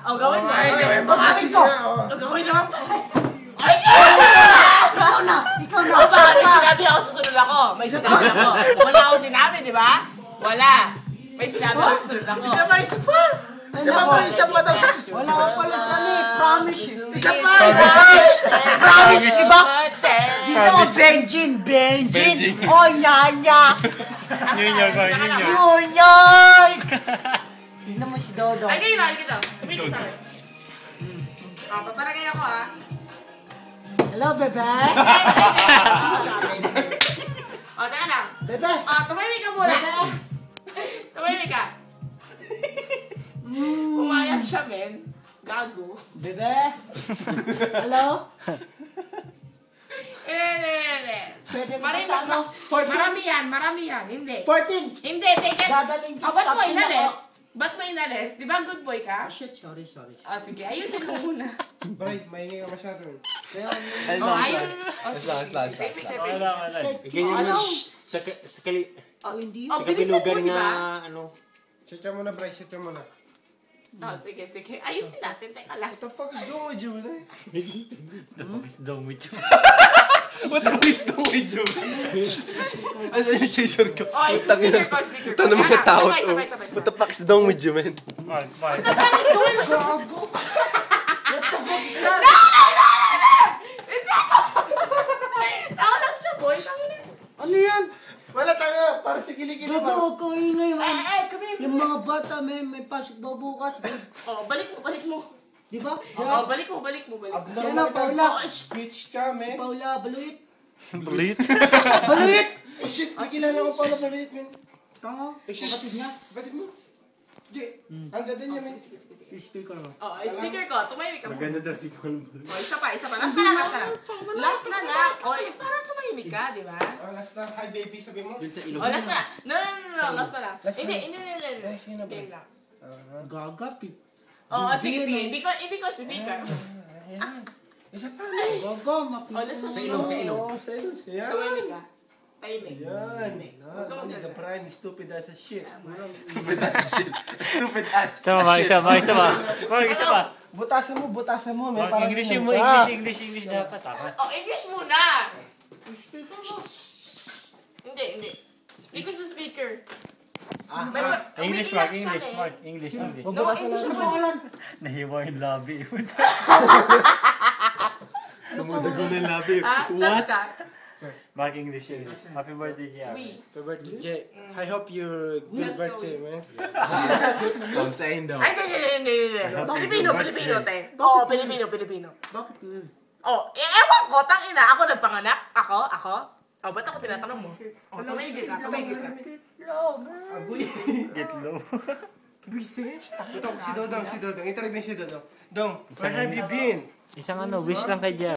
O, gawin mo. Ay, gawin mo kasi ko. na. Gawin naman pa. Ay! Ikaw na! Ikaw na! O ba, may sinabi ako, susunod ako. May sinabi ako. Wala ako sinabi, di ba? Wala. May sinabi ako, susunod ako. Isa pa, isa pa. Isa pa pa, isa pa daw. Wala ka pala sa promise. Isa pa, isa pa. Promise, di ba? Dito mo, Benjin. O, nyanya. Junior ko, junior. Junior! Tingnan mo si Dodo. Ay, kayo na, kita. Tumingin sa akin. Paparagay ako, ha? Hello, bebe? O, teka lang. Bebe? O, tumahimik ka muna. Bebe? Tumahimik ka. Pumayag siya, men. Gago. Bebe? Hello? Hindi. Pwede ka Marami sa ano? 14? Marami yan. Hindi. 14? Hindi, take it. Dadaling O, ba't mo something inalis? ako. Ba't mo inalis? Di ba good boy ka? Ah, shit, sorry. O, sige. Ayusin mo muna. Bray, mahingi ka masyado. O, ayun. Last. Wala. Ganyan Ano? mo sa kali... Oh, hindi Oh, yun. Sa kabilugan bilisan mo, di ba? nga, ano... Check ka muna, Bray. Check ka muna. Sige. Ayusin natin. Teka lang. What the fuck is going with you, man? Tapos daw mo ito. What the fuck is going with you? Asan yung chaser ko? O, speaker ko. Ito ng mga tao to. Sabay. What the fuck is wrong with you, man? Mark. Gago. What the fuck is that? Tao lang siya, boy. Ano yan? Wala tanga, para sa kilikili Gago, ba? huwag kang ingay, man. Come here. Yung mga bata, may pasok ba bukas? O, balik mo. Di ba? O, balik mo. Sana, Paula. Speech ka, Si man. Paula, baluit. Bulit. Baluit! Oh shit, may kilala ko pala Baluit, man. Tanga, Eh, shit. kapatid niya. Batid mo. Jay, ang ganda niya, man. Speaker mo. O, speaker ko. Tumahimik ka muna. Maganda daw si Paul. O, isa pa. Last na nga. O, parang tumahimik ka, di ba? Last na, hi baby, sabi mo. Dun sa ilog. O, last na. No. Last na lang. Last na. Hindi. Sige na ba? Game lang. Gagapit. O, sige. Hindi ko speaker. Ayan. Isa pa, Gago, makita Wala sa mo. ilong, sa ilong. Oh, serious. Yan. Tumahimik ka. Tahimik. Yan. Huwag ka Only the magdala. Brian is stupid as a shit. Stupid ass. Isa pa. Mark, isa pa. Butasan mo, man. Mark, English mo. English dapat. Tama. O, English muna. Speaker mo. Hindi. Speak sa speaker. English, Mark. English. No, English Ano mo. pangalan? Nahiwa yung labi. Tumudago ng labi. What? Mark, English yun. Happy birthday, Gia. We. Happy birthday, Jay. I hope you're good birthday, man. Ang sayin daw. Ay, hindi. Pilipino, te. Oo, Pilipino. Bakit yun? Oh, ewan ko, tangina. Ako nagpanganak. Ako. Oh, ba't ako tinatanong mo? Oh, tumigil ka. Agoy. Get low. Ito, si Dodong. Interview si Dodong. Dong, where have you been? Isang wish lang kay Gia.